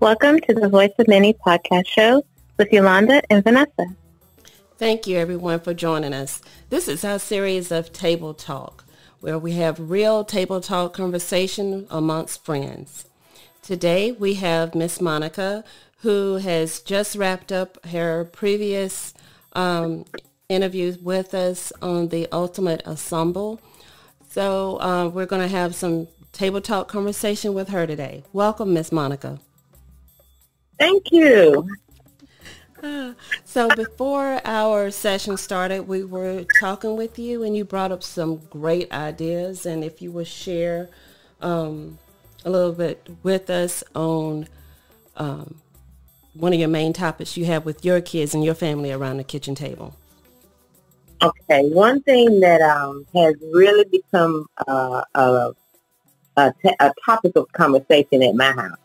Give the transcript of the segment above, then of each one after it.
Welcome to the Voice of Many podcast show with Yolanda and Vanessa. Thank you, everyone, for joining us. This is our series of Table Talk, where we have real table talk conversation amongst friends. Today, we have Miss Monica, who has just wrapped up her previous interviews with us on the Ultimate Ensemble. So we're going to have some table talk conversation with her today. Welcome, Miss Monica. Thank you. So before our session started, we were talking with you and you brought up some great ideas. And if you would share a little bit with us on one of your main topics you have with your kids and your family around the kitchen table. Okay, one thing that has really become a topic of conversation at my house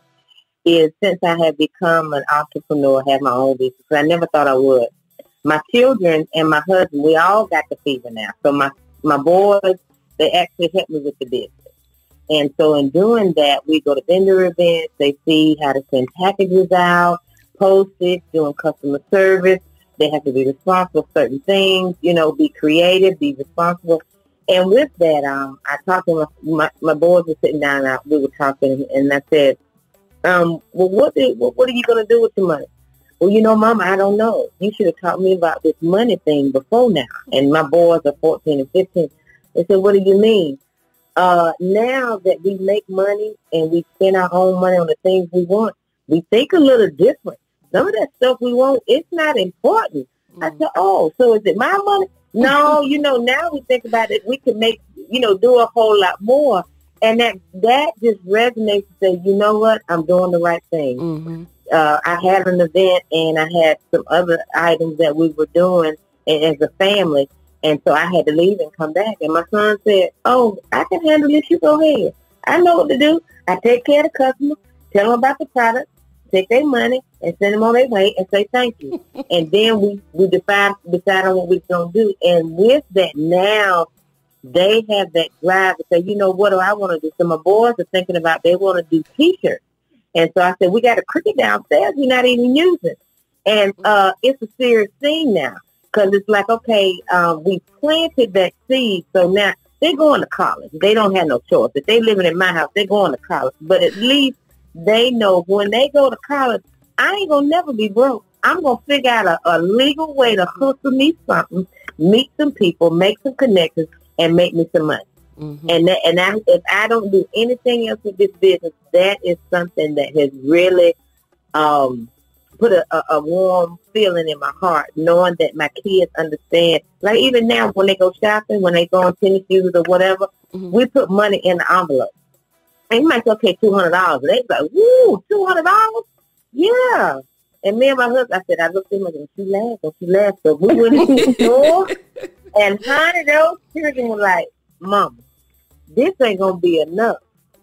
is since I have become an entrepreneur, have my own business, I never thought I would. My children and my husband, we all got the fever now. So my boys, they actually help me with the business. And so in doing that, we go to vendor events. They see how to send packages out, post it, doing customer service. They have to be responsible for certain things, be creative, be responsible. And with that, I talked to my boys were sitting down and we were talking, and I said, well, what are you going to do with your money? Well, Mama, I don't know. You should have taught me about this money thing before now. And my boys are 14 and 15. They said, what do you mean? Now that we make money and we spend our own money on the things we want, we think a little different. Some of that stuff we want, it's not important. I said, oh, so is it my money? No, now we think about it, we can make, do a whole lot more. And that just resonates to say, you know what, I'm doing the right thing. Mm-hmm. I had an event and I had some other items that we were doing as a family. And so I had to leave and come back. And my son said, oh, I can handle this. You go ahead. I know what to do. I take care of the customer, tell them about the product, take their money, and send them on their way and say thank you. And then we decide on what we're going to do. And with that now, they have that drive to say, what do I want to do? So my boys are thinking about they want to do T-shirts. And so I said, we got a cricket downstairs we're not even using. And it's a serious thing now because it's like, okay, we planted that seed. So now they're going to college. They don't have no choice. If they're living in my house, they're going to college. But at least they know when they go to college, I ain't going to never be broke. I'm going to figure out a legal way to hustle me something, meet some people, make some connections, and make me some money. Mm-hmm. If I don't do anything else with this business, that is something that has really put a warm feeling in my heart, knowing that my kids understand. Like even now when they go shopping, when they go on tennis shoes or whatever, mm-hmm. we put money in the envelope. And you might say, okay, $200. They like, woo, $200? Yeah. And me and my husband, I looked at him and don't you laugh. So we went in the store, and honey, those children were like, Mama, this ain't going to be enough.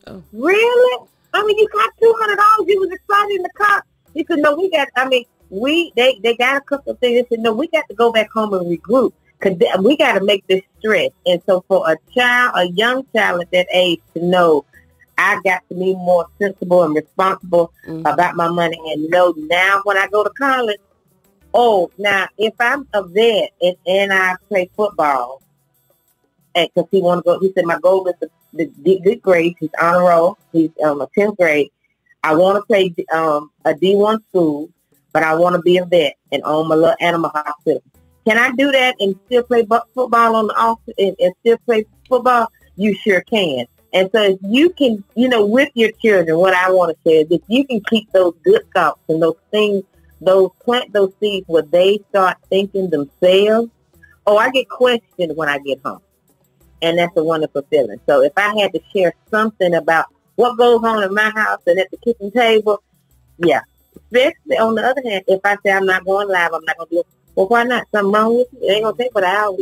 Oh. Really? You got $200. You was excited in the car. He said, no, they got a couple of things. They said, no, we got to go back home and regroup because we got to make this stretch. And so for a young child at that age to know, I got to be more sensible and responsible mm-hmm. about my money and know now when I go to college, now if I'm a vet and I play football, because he want to go, he said my goal is to get good grades. He's honor roll. He's a 10th grade. I want to play a D1 school, but I want to be a vet and own my little animal hospital. Can I do that and still play football on the off and still play football? You sure can. And so if you can, with your children, what I want to say is if you can keep those good thoughts and those things, plant those seeds where they start thinking themselves, I get questioned when I get home. And that's a wonderful feeling. So if I had to share something about what goes on in my house and at the kitchen table, yeah. Especially on the other hand, if I say I'm not going live, I'm not going to do it. Well, why not? Something wrong with you? It ain't going to take but an hour.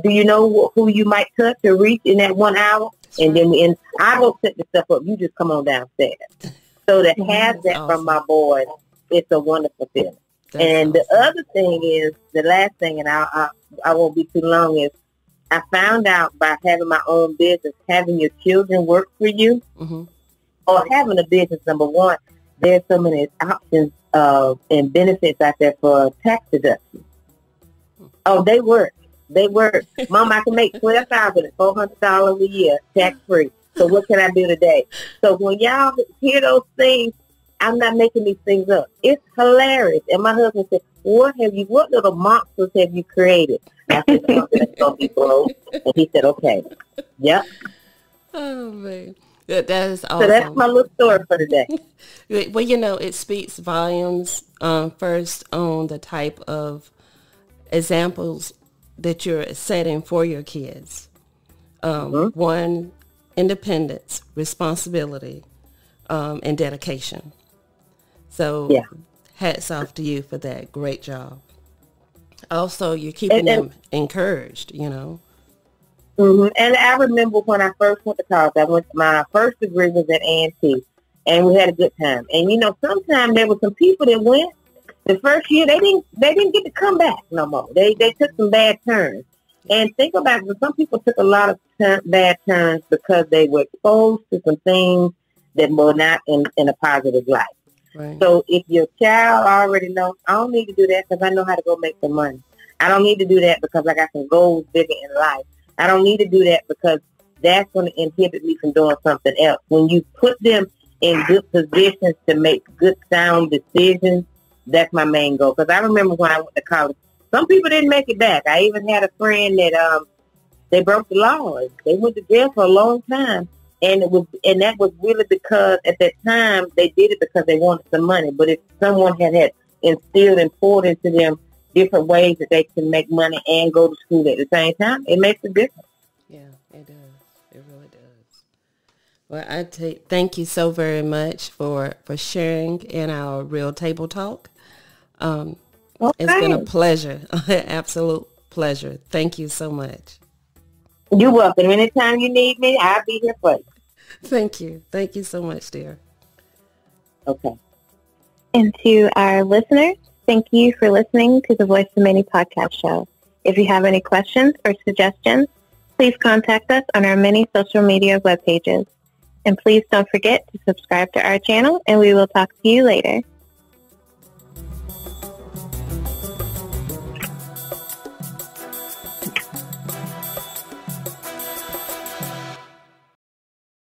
Do you know who you might touch or reach in that 1 hour? And then I go set the stuff up. You just come on downstairs. So to have that awesome. From my boys, it's a wonderful feeling. And awesome. The other thing is, the last thing, and I won't be too long, is I found out by having my own business, having your children work for you, mm-hmm. or having a business, number one, there's so many options and benefits out there for tax deductions. Oh, they work. They work. Mom, I can make $12,400 a year tax free. So what can I do today? So when y'all hear those things, I'm not making these things up. It's hilarious. And my husband said, what little monsters have you created? I said, something that's going to be broke. And he said, okay. Yep. Oh, man. That is awesome. So that's my little story for today. Well, you know, it speaks volumes first on the type of examples that you're setting for your kids. One, independence, responsibility, and dedication. So hats off to you for that. Great job. Also, you're keeping them encouraged, you know. And I remember when I first went to college, my first degree was at A&T, and we had a good time. And, you know, sometimes there were some people that went the first year, they didn't get to come back no more. They took some bad turns. And think about it, some people took a lot of bad turns because they were exposed to some things that were not in a positive light. Right. So if your child already knows, I don't need to do that because I know how to go make some money. I don't need to do that because I got some goals bigger in life. I don't need to do that because that's going to inhibit me from doing something else. When you put them in good positions to make good, sound decisions, that's my main goal. Because I remember when I went to college, some people didn't make it back. I even had a friend that they broke the law. They went to jail for a long time. And that was really because at that time they did it because they wanted some money. But if someone had instilled and poured into them different ways that they can make money and go to school at the same time, it makes a difference. Yeah, it does. It really does. Well, thank you so very much for sharing in our Real Table Talk. Okay. It's been a pleasure, absolute pleasure. Thank you so much. You're welcome. Anytime you need me, I'll be here for you. Thank you. Thank you so much, dear. Okay. And to our listeners, thank you for listening to the Voice of Many podcast show. If you have any questions or suggestions, please contact us on our many social media web pages. And please don't forget to subscribe to our channel, and we will talk to you later.